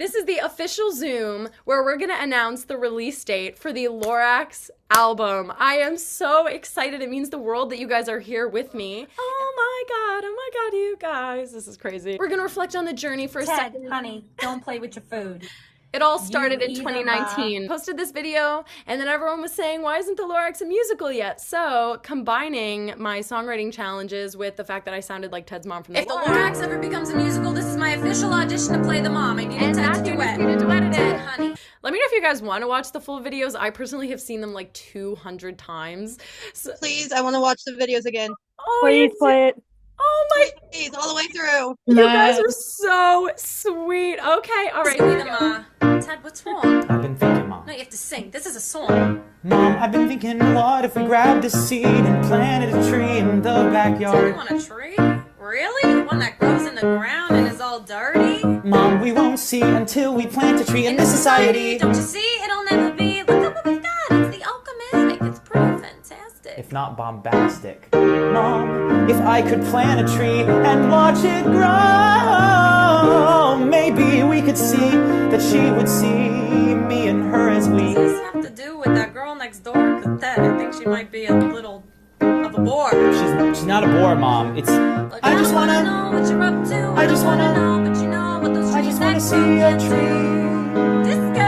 This is the official Zoom where we're gonna announce the release date for the Lorax album. I am so excited. It means the world that you guys are here with me. Oh my god, you guys. This is crazy. We're gonna reflect on the journey for a second. Honey, don't play with your food. It all started in 2019. Posted this video, and then everyone was saying, why isn't the Lorax a musical yet? So, combining my songwriting challenges with the fact that I sounded like Ted's mom from the If the Lorax ever becomes a musical, this is my official audition to play the mom. I need a Ted to duet. Ted, honey. Let me know if you guys want to watch the full videos. I personally have seen them like 200 times. So, please, I want to watch the videos again. oh, Please play it. Oh my, Please, all the way through. you guys are so sweet. Okay, all right. Be the ma. Ted, what's wrong? I've been thinking, Mom. No, you have to sing. This is a song. Mom, I've been thinking, what if we grabbed a seed and planted a tree in the So you backyard? want a tree? Really? One that grows in the ground and is all dirty? Mom, we won't see until we plant a tree in this society. Don't you see? It'll never be. Look at what we've got. It's the alchematic. It's pretty fantastic. If not bombastic. Mom, if I could plant a tree and watch it grow, maybe we could see that she would see me and her as we. What does this have to do with that girl next door? Because Ted, I think she might be a little of a bore. She's not a bore, Mom. It's Like, I just don't wanna know what you're up to. I just wanna know, but you know what those I trees just wanna next see door a can't tree. do. Disco.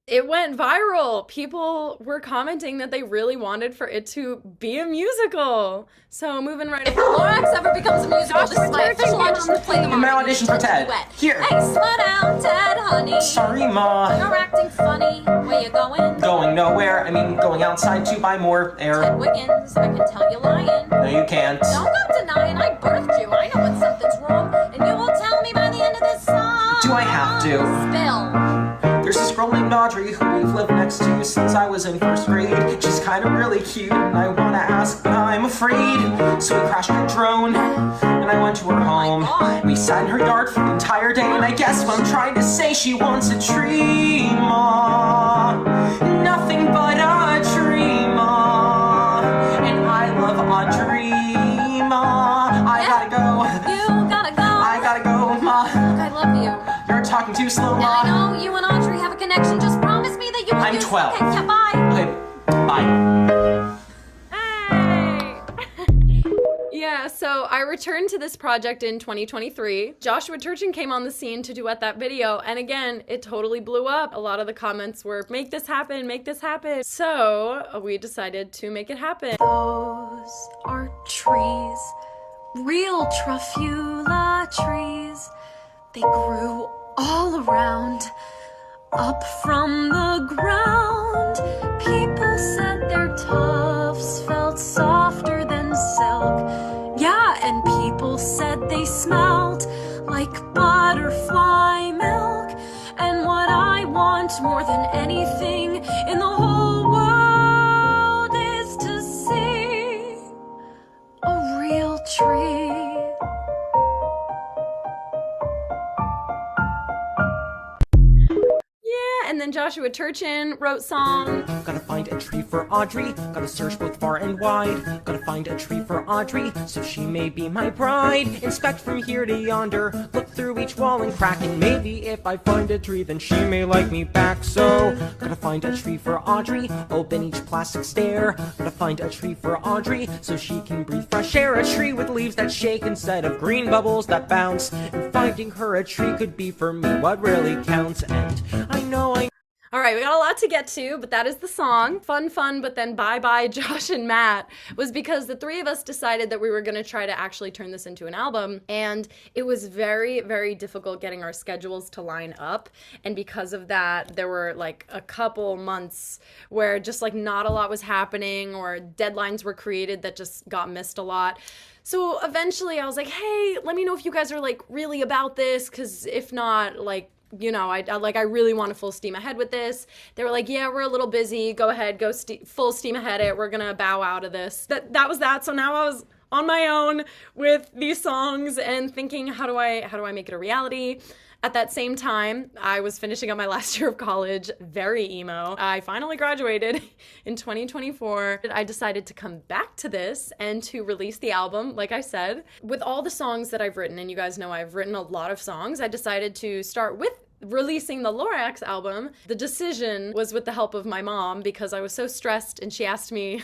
It went viral. People were commenting that they really wanted for it to be a musical. So moving right If the Lorax ever becomes a musical, this is my official audition to play the mom. My audition for Ted. Duet. Here. Hey, slow down, Ted, honey. Sorry, Ma. You're acting funny. Where you going? Going nowhere. I mean, going outside to buy more Ted air. Wiggins, I can tell you lying. No, you can't. Don't go denying I birthed you. I know when something's wrong, and you will tell me by the end of this song. Do I have to? Spill. There's this girl named Audrey who we've lived next to since I was in first grade. She's kind of really cute, and I wanna ask, but I'm afraid. So we crashed her drone, and I went to her home. God. We sat in her yard for the entire day, and I guess what I'm trying to say, she wants a tree, Ma. Nothing but a tree, Ma. And I love Audrey, Ma. I gotta go. You gotta go. I gotta go, Ma. Look, I love you. You're talking too slow, And I Ma. know you and Audrey have a connection. Just promise me that you won't I'm use... 12. Okay, yeah, bye. Okay, bye. Hey! Yeah, so I returned to this project in 2023. Joshua Turchin came on the scene to duet that video, and again, it totally blew up. A lot of the comments were, make this happen, make this happen. So we decided to make it happen. Those are trees, real Truffula trees. They grew all around, up from the ground. People said their tufts felt softer than silk. Yeah, and people said they smelled like butterfly milk. And what I want more than anything in the whole world is to see a real tree. Yeah, and then Joshua Turchin wrote song. Gotta find a tree for Audrey. Gotta search both far and wide. Gotta find a tree for Audrey, so she may be my bride. Inspect from here to yonder. Look through each wall and crack. And maybe if I find a tree, then she may like me back. So, gotta find a tree for Audrey. Open each plastic stair. Gotta find a tree for Audrey, so she can breathe fresh air. A tree with leaves that shake instead of green bubbles that bounce. And finding her a tree could be for me what really counts. And I know All right, we got a lot to get to, but that is the song. Fun, but then bye-bye Josh and Matt was because the three of us decided that we were gonna try to actually turn this into an album, and it was very, very difficult getting our schedules to line up, and because of that, there were like a couple months where just like not a lot was happening, or deadlines were created that just got missed a lot. So eventually I was like, hey, let me know if you guys are like really about this, because if not, like, you know, I really want to full steam ahead with this. They were like, yeah, we're a little busy. Go ahead, go full steam ahead it. We're gonna bow out of this. That was that. So now I was on my own with these songs and thinking, how do I make it a reality? At that same time, I was finishing up my last year of college, very emo. I finally graduated in 2024. I decided to come back to this and to release the album, like I said. With all the songs that I've written, and you guys know I've written a lot of songs, I decided to start with releasing the Lorax album. The decision was with the help of my mom because I was so stressed and she asked me,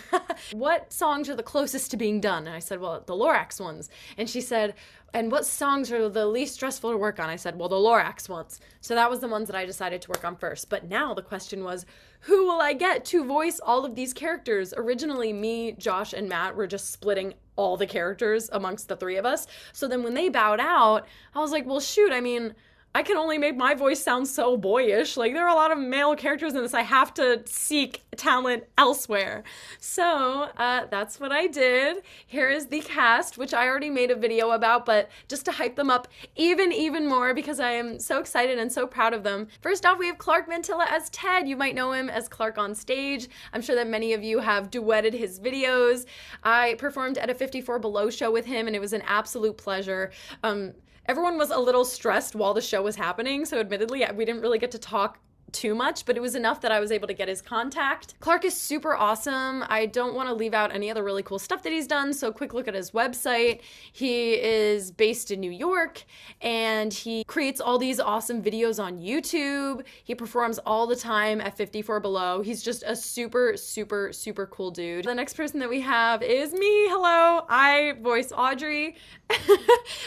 what songs are the closest to being done? And I said, well, the Lorax ones. And she said, and what songs are the least stressful to work on? I said, well, the Lorax ones. So that was the ones that I decided to work on first. But now the question was, who will I get to voice all of these characters? Originally, me, Josh, and Matt were just splitting all the characters amongst the three of us. So then when they bowed out, I was like, well, shoot, I mean, I can only make my voice sound so boyish. Like, there are a lot of male characters in this. I have to seek talent elsewhere. So that's what I did. Here is the cast, which I already made a video about, but just to hype them up even more because I am so excited and so proud of them. First off, we have Clark Mantilla as Ted. You might know him as Clark on stage. I'm sure that many of you have duetted his videos. I performed at a 54 Below show with him, and it was an absolute pleasure. Everyone was a little stressed while the show was happening, so admittedly, we didn't really get to talk too much, but it was enough that I was able to get his contact. Clark is super awesome. I don't want to leave out any other really cool stuff that he's done, so quick look at his website. He is based in New York, and he creates all these awesome videos on YouTube. He performs all the time at 54 Below. He's just a super cool dude. The next person that we have is me. Hello. I voice Audrey,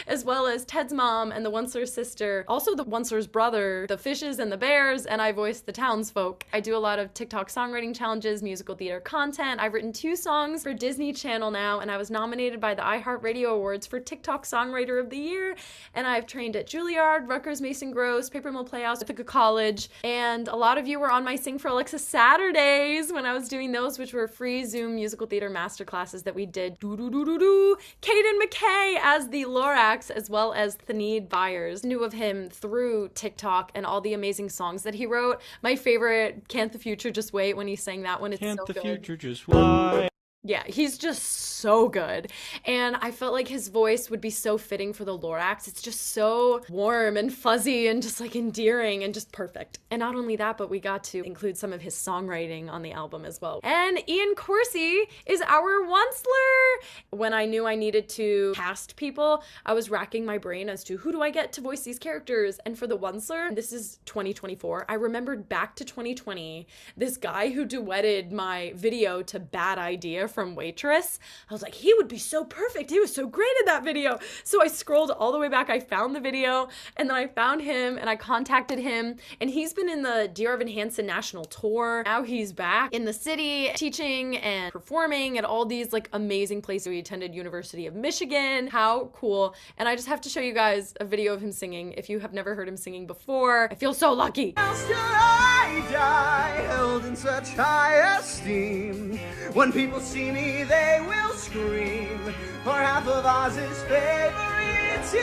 as well as Ted's mom and the Onceler's sister, also the Onceler's brother, the fishes and the bears, and I voice the townsfolk. I do a lot of TikTok songwriting challenges, musical theater content. I've written 2 songs for Disney Channel now, and I was nominated by the iHeartRadio Awards for TikTok Songwriter of the Year. And I've trained at Juilliard, Rutgers Mason Gross, Paper Mill Playhouse, Ithaca College. And a lot of you were on my Sing for Alexa Saturdays when I was doing those, which were free Zoom musical theater masterclasses that we did. Caden McKay as the Lorax, as well as Thaneed Byers. Knew of him through TikTok and all the amazing songs that he wrote. My favorite, Can't the Future Just Wait, when he sang that one, it's so good. Can't the future just wait. Yeah, he's just so good. And I felt like his voice would be so fitting for the Lorax. It's just so warm and fuzzy and just like endearing and just perfect. And not only that, but we got to include some of his songwriting on the album as well. And Ian Coursey is our Onceler. When I knew I needed to cast people, I was racking my brain as to who do I get to voice these characters. And for the Onceler, this is 2024. I remembered back to 2020, this guy who duetted my video to Bad Idea from Waitress. I was like, he would be so perfect. He was so great in that video. So I scrolled all the way back. I found the video, and then I found him and I contacted him, and he's been in the Dear Evan Hansen National Tour. Now he's back in the city teaching and performing at all these like amazing places. He attended University of Michigan. How cool. And I just have to show you guys a video of him singing. If you have never heard him singing before, I feel so lucky. Else could I die held in such high esteem? When people see me, they will scream for half of Oz's favorite team,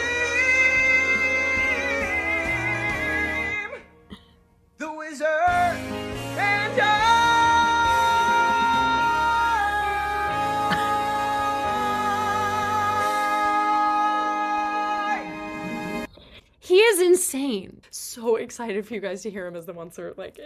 the Wizard and I. He is insane. So excited for you guys to hear him as the Onceler. Like,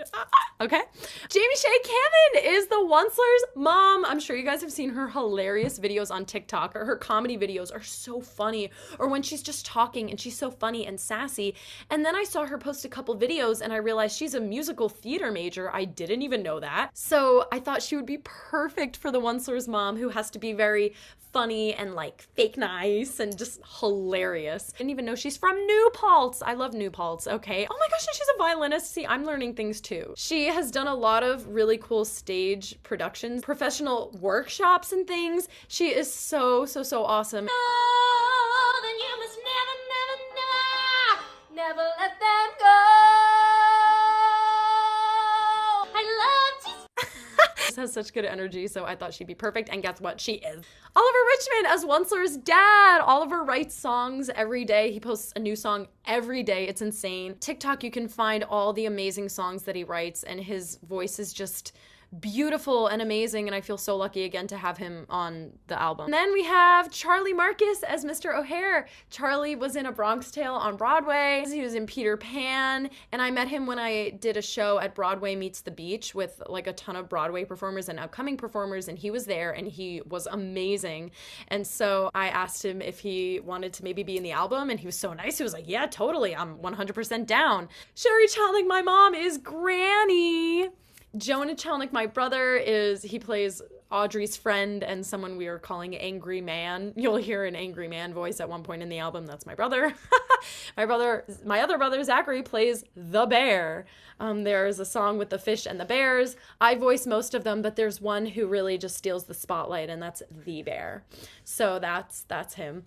okay. Jamie Shea Cameron is the Onceler's mom. I'm sure you guys have seen her hilarious videos on TikTok. Her comedy videos are so funny. Or when she's just talking and she's so funny and sassy. And then I saw her post a couple videos and I realized she's a musical theater major. I didn't even know that. So I thought she would be perfect for the Onceler's mom, who has to be very funny and like fake nice and just hilarious. Didn't even know she's from New Paltz. I love New Paltz, okay? Oh my gosh, and she's a violinist. See, I'm learning things too. She has done a lot of really cool stage productions, professional workshops and things. She is so awesome. Oh, then you must never let them go. I love to Has such good energy, so I thought she'd be perfect, and guess what? She is. Oliver Richmond as Onceler's dad. Oliver writes songs every day. He posts a new song every day. It's insane. TikTok, you can find all the amazing songs that he writes, and his voice is just beautiful and amazing, and I feel so lucky again to have him on the album. And then we have Charlie Marcus as Mr. O'Hare. Charlie was in A Bronx Tale on Broadway. He was in Peter Pan, and I met him when I did a show at Broadway Meets the Beach with like a ton of Broadway performers and upcoming performers, and he was there and he was amazing. And so I asked him if he wanted to maybe be in the album, and he was so nice. He was like, yeah, totally, I'm 100% down. Sherry Chalnick, my mom, is Granny. Jonah Chalnick, my brother, he plays Audrey's friend and someone we are calling Angry Man. You'll hear an Angry Man voice at one point in the album. That's my brother. My other brother, Zachary, plays the bear. There's a song with the fish and the bears. I voice most of them, but there's one who really just steals the spotlight, and that's the bear. So that's him.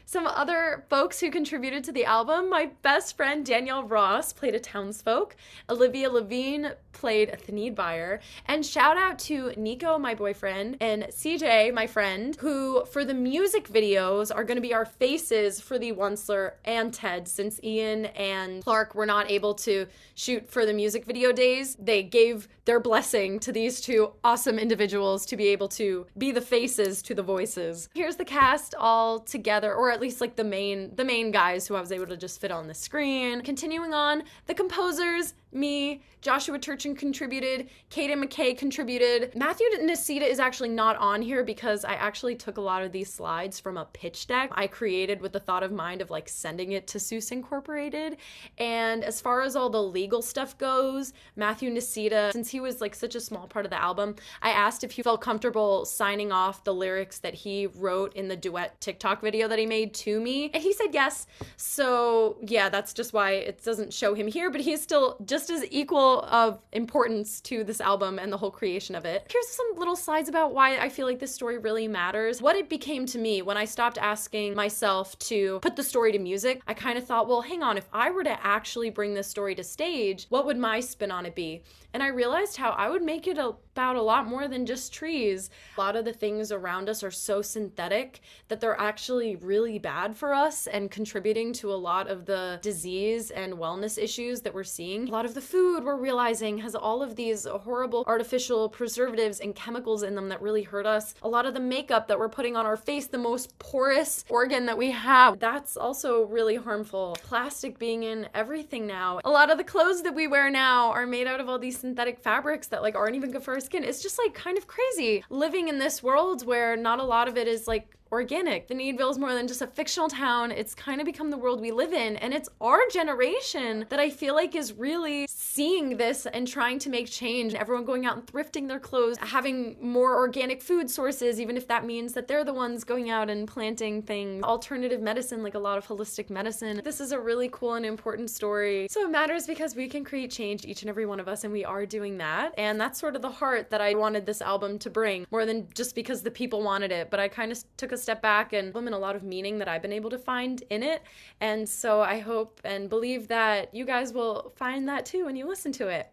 Some other folks who contributed to the album, my best friend Danielle Ross played a townsfolk, Olivia Levine played a Thneed buyer, and shout out to Nico, my boyfriend, and CJ, my friend, who for the music videos are going to be our faces for the Onceler and Ted. Since Ian and Clark were not able to shoot for the music video days, they gave their blessing to these two awesome individuals to be able to be the faces to the voices. Here's the cast all together, or at least like the main guys who I was able to just fit on the screen. Continuing on, the composers, me, Joshua Turchin contributed, Kaden McKay contributed. Matthew Nicita is actually not on here because I actually took a lot of these slides from a pitch deck I created with the thought of mind of like sending it to Seuss Incorporated. And as far as all the legal stuff goes, Matthew Nicita, since he was like such a small part of the album, I asked if he felt comfortable signing off the lyrics that he wrote in the duet TikTok video that he made to me, and he said yes. So yeah, that's just why it doesn't show him here, but he is still just as equal of importance to this album and the whole creation of it. Here's some little slides about why I feel like this story really matters. What it became to me when I stopped asking myself to put the story to music, I kind of thought, well, hang on, if I were to actually bring this story to stage, what would my spin on it be? And I realized how I would make it about a lot more than just trees. A lot of the things around us are so synthetic that they're actually really bad for us and contributing to a lot of the disease and wellness issues that we're seeing. A lot of the food we're realizing has all of these horrible artificial preservatives and chemicals in them that really hurt us. A lot of the makeup that we're putting on our face, the most porous organ that we have, that's also really harmful. Plastic being in everything now. A lot of the clothes that we wear now are made out of all these synthetic fabrics that like aren't even good for our skin. It's just like kind of crazy living in this world where not a lot of it is like organic. The Needville is more than just a fictional town. It's kind of become the world we live in, and it's our generation that I feel like is really seeing this and trying to make change. Everyone going out and thrifting their clothes, having more organic food sources, even if that means that they're the ones going out and planting things. Alternative medicine, like a lot of holistic medicine. This is a really cool and important story. So it matters because we can create change, each and every one of us, and we are doing that. And that's sort of the heart that I wanted this album to bring, more than just because the people wanted it. But I kind of took a step back and a lot of meaning that I've been able to find in it. And so I hope and believe that you guys will find that too when you listen to it.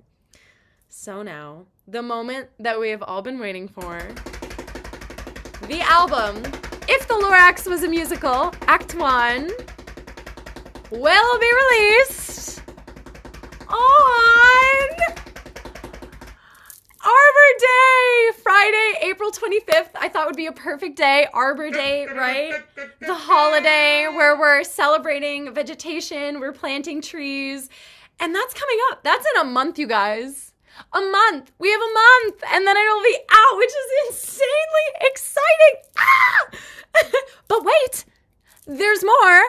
So now, the moment that we have all been waiting for. The album, If the Lorax Was a Musical, Act 1, will be released on Arbor Day, Friday, April 25th. I thought would be a perfect day. Arbor Day, right? The holiday where we're celebrating vegetation, we're planting trees, and that's coming up. That's in a month, you guys. A month. We have a month, and then it'll be out, which is insanely exciting. Ah! But wait, there's more.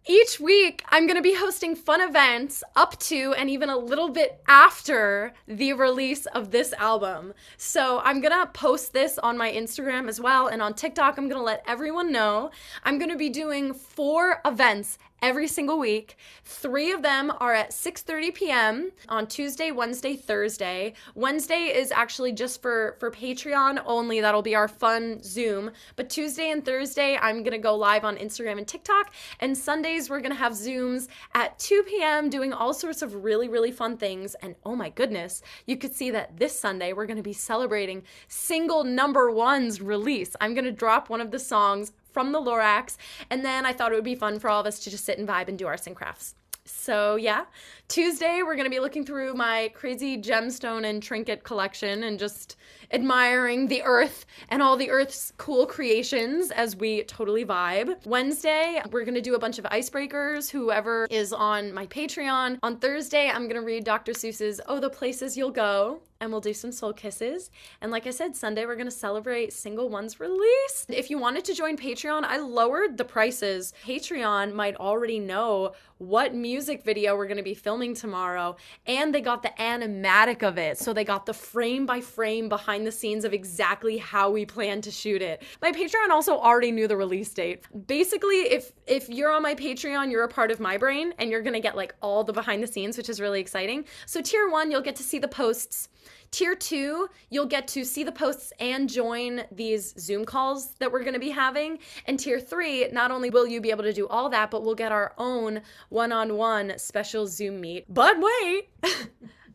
Each week, I'm going to be hosting fun events up to and even a little bit after the release of this album. So I'm going to post this on my Instagram as well, and on TikTok, I'm going to let everyone know. I'm going to be doing 4 events every single week. 3 of them are at 6:30 p.m. on Tuesday, Wednesday, Thursday. Wednesday is actually just for Patreon only. That'll be our fun Zoom. But Tuesday and Thursday, I'm going to go live on Instagram and TikTok. And Sundays, we're going to have Zooms at 2 p.m. doing all sorts of really, really fun things. And oh my goodness, you could see that this Sunday, we're going to be celebrating single #1's release. I'm going to drop one of the songs from the Lorax, and then I thought it would be fun for all of us to just sit and vibe and do arts and crafts. So yeah, Tuesday we're gonna be looking through my crazy gemstone and trinket collection and just admiring the earth and all the earth's cool creations as we totally vibe. Wednesday, we're gonna do a bunch of icebreakers, whoever is on my Patreon. On Thursday, I'm gonna read Dr. Seuss's Oh, the Places You'll Go, and we'll do some soul kisses. And like I said, Sunday, we're gonna celebrate Single One's release. If you wanted to join Patreon, I lowered the prices. Patreon might already know what music video we're gonna be filming tomorrow, and they got the animatic of it. So they got the frame by frame behind the scenes of exactly how we plan to shoot it. My Patreon also already knew the release date. Basically, if you're on my Patreon, you're a part of my brain, and you're gonna get like all the behind the scenes, which is really exciting. So tier 1, you'll get to see the posts. Tier 2, you'll get to see the posts and join these Zoom calls that we're going to be having. And Tier 3, not only will you be able to do all that, but we'll get our own one-on-one special Zoom meet. But wait,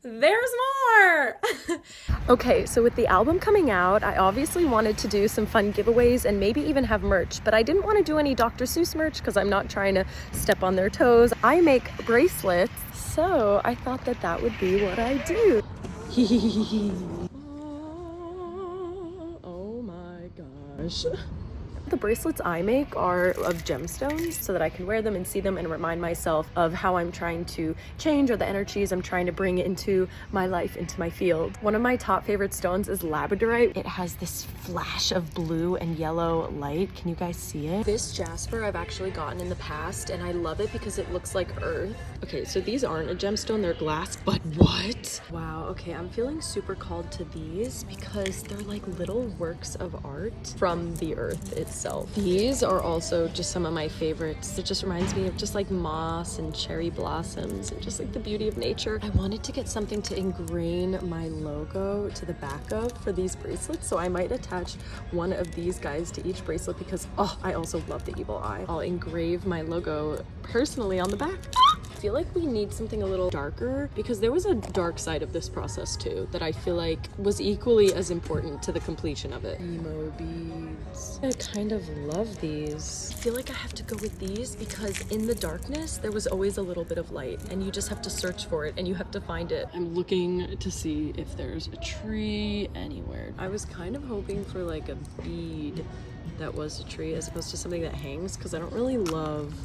there's more! Okay, so with the album coming out, I obviously wanted to do some fun giveaways and maybe even have merch, but I didn't want to do any Dr. Seuss merch because I'm not trying to step on their toes. I make bracelets, so I thought that that would be what I do. Oh my gosh. The bracelets I make are of gemstones so that I can wear them and see them and remind myself of how I'm trying to change or the energies I'm trying to bring into my life, into my field. One of my top favorite stones is labradorite. It has this flash of blue and yellow light. Can you guys see it? This jasper I've actually gotten in the past and I love it because it looks like earth. Okay, so these aren't a gemstone, they're glass, but what? Wow, okay, I'm feeling super called to these because they're like little works of art from the earth itself. These are also just some of my favorites. It just reminds me of just like moss and cherry blossoms and just like the beauty of nature. I wanted to get something to ingrain my logo to the back of for these bracelets, so I might attach one of these guys to each bracelet because, oh, I also love the evil eye. I'll engrave my logo personally on the back. I feel like we need something a little darker because there was a dark side of this process too that I feel like was equally as important to the completion of it. Emo beads. I kind of love these. I feel like I have to go with these because in the darkness there was always a little bit of light and you just have to search for it and you have to find it. I'm looking to see if there's a tree anywhere. I was kind of hoping for like a bead that was a tree as opposed to something that hangs because I don't really love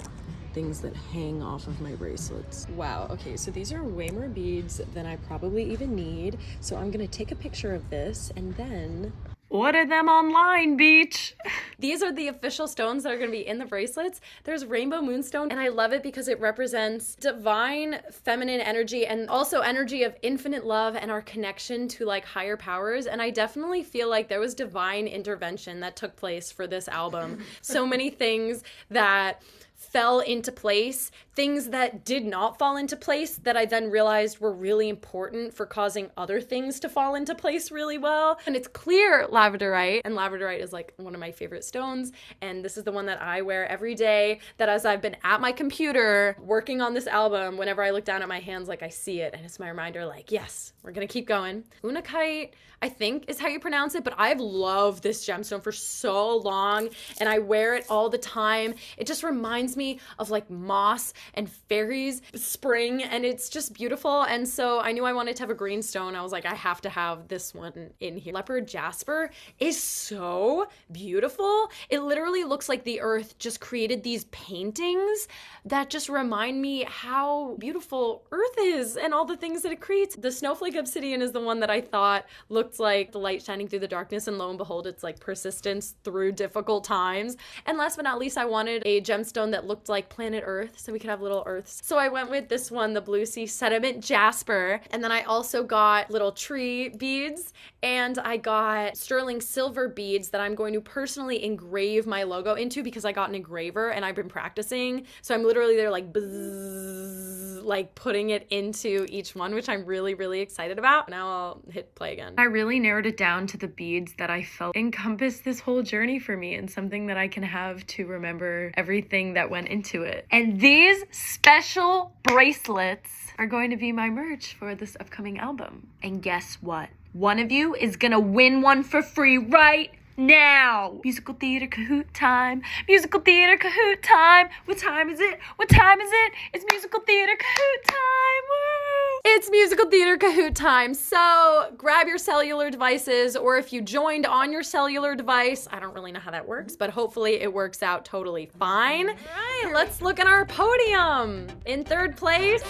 things that hang off of my bracelets. Wow, okay, so these are way more beads than I probably even need. So I'm gonna take a picture of this and then order them online, beach. These are the official stones that are gonna be in the bracelets. There's rainbow moonstone, and I love it because it represents divine feminine energy and also energy of infinite love and our connection to like higher powers. And I definitely feel like there was divine intervention that took place for this album. So many things that fell into place, things that did not fall into place that I then realized were really important for causing other things to fall into place really well. And it's clear labradorite, and labradorite is like one of my favorite stones, and this is the one that I wear every day, that as I've been at my computer working on this album, whenever I look down at my hands, like I see it, and it's my reminder like, yes, we're gonna keep going. Unakite, I think is how you pronounce it, but I've loved this gemstone for so long and I wear it all the time. It just reminds me of like moss and fairies, spring, and it's just beautiful. And so I knew I wanted to have a green stone. I was like, I have to have this one in here. Leopard jasper is so beautiful. It literally looks like the earth just created these paintings that just remind me how beautiful earth is and all the things that it creates. The snowflake obsidian is the one that I thought looked like the light shining through the darkness, and lo and behold, it's like persistence through difficult times. And last but not least, I wanted a gemstone that looked like planet Earth, so we could have little Earths. So I went with this one, the Blue Sea Sediment Jasper. And then I also got little tree beads, and I got sterling silver beads that I'm going to personally engrave my logo into because I got an engraver and I've been practicing. So I'm literally there like bzzz, like putting it into each one, which I'm really, really excited about. Now I'll hit play again. I really narrowed it down to the beads that I felt encompassed this whole journey for me and something that I can have to remember everything that went into it. And these special bracelets are going to be my merch for this upcoming album. And guess what? One of you is gonna win one for free right now. Musical theater Kahoot time. Musical theater Kahoot time. What time is it? What time is it? It's musical theater Kahoot time. Woo! It's musical theater Kahoot time. So grab your cellular devices, or if you joined on your cellular device, I don't really know how that works, but hopefully it works out totally fine. All right, let's look at our podium. In third place,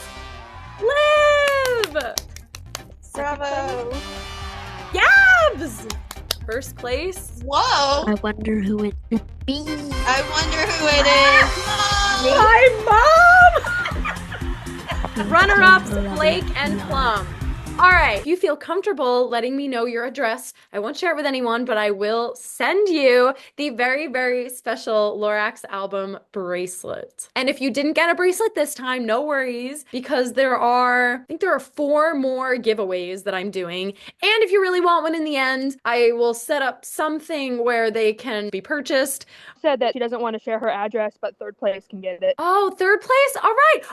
Liv. Bravo. Yabs. First place. Whoa. I wonder who it could be. I wonder who it is. Hi, Mom! Runner-ups, Blake and Plum. All right, if you feel comfortable letting me know your address, I won't share it with anyone, but I will send you the very, very special Lorax album bracelet. And if you didn't get a bracelet this time, no worries, because I think there are 4 more giveaways that I'm doing. And if you really want one in the end, I will set up something where they can be purchased. Said that she doesn't want to share her address, but third place can get it. Oh, third place? All right.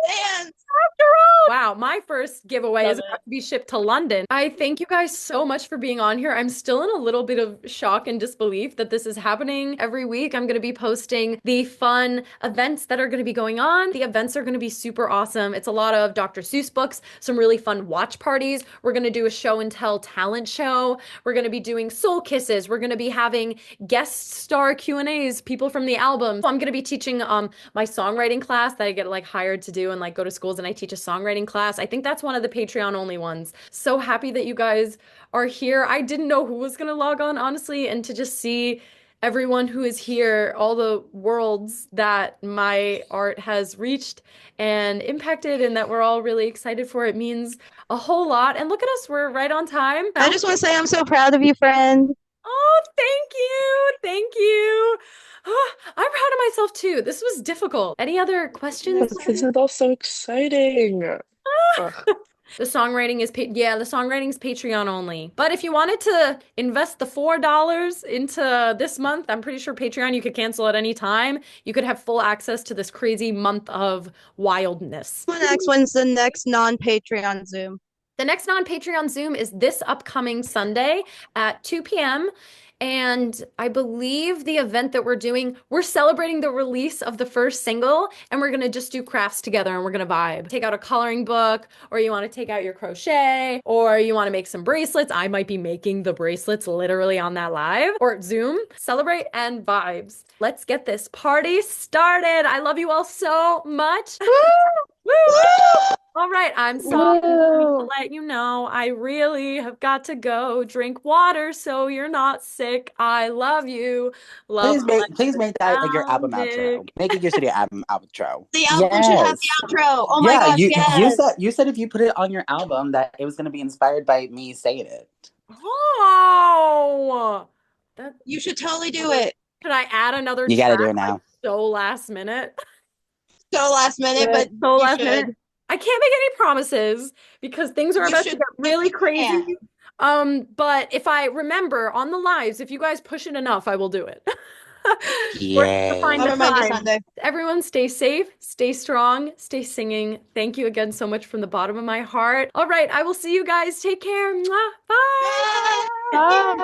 And After all. Wow, my first giveaway Love is it. about to be shipped to London. I thank you guys so much for being on here. I'm still in a little bit of shock and disbelief that this is happening every week. I'm going to be posting the fun events that are going to be going on. The events are going to be super awesome. It's a lot of Dr. Seuss books, some really fun watch parties. We're going to do a show and tell talent show. We're going to be doing soul kisses. We're going to be having guest star Q&As, people from the album. I'm going to be teaching my songwriting class that I get like hired to do and like go to schools, and I teach a songwriting class. I think that's one of the Patreon only ones. So happy that you guys are here. I didn't know who was gonna log on, honestly, and to just see everyone who is here, all the worlds that my art has reached and impacted, and that we're all really excited for it means a whole lot. And look at us, we're right on time. I just want to say I'm so proud of you, friend. Oh, thank you. Thank you. Oh, I'm proud of myself too. This was difficult. Any other questions? This is all so exciting. Ugh. The songwriting is the songwriting's Patreon only. But if you wanted to invest the $4 into this month, I'm pretty sure Patreon you could cancel at any time. You could have full access to this crazy month of wildness. When's the next non-Patreon Zoom? The next non-Patreon Zoom is this upcoming Sunday at 2 p.m. And I believe the event that we're doing, we're celebrating the release of the first single, and we're gonna just do crafts together and we're gonna vibe. Take out a coloring book, or you wanna take out your crochet, or you wanna make some bracelets. I might be making the bracelets literally on that live or Zoom. Celebrate and vibes. Let's get this party started. I love you all so much. Woo! All right, I'm sorry to let you know I really have got to go. Drink water so you're not sick. I love you. Love Please make that like your album Alexis. outro. Make it your city album outro. The album should have the outro. Oh my gosh, yes. you said if you put it on your album that it was gonna be inspired by me saying it. Oh, You should totally do it. Could I add another You gotta track, do it now. like, so last minute? So last minute, but So you last should. minute. I can't make any promises because things are You about to should- get really crazy. Yeah. But if I remember on the lives, if you guys push it enough, I will do it. Yay. Find I'll the remind you time. Sunday. Everyone stay safe, stay strong, stay singing. Thank you again so much from the bottom of my heart. All right, I will see you guys. Take care. Mwah. Bye. Bye.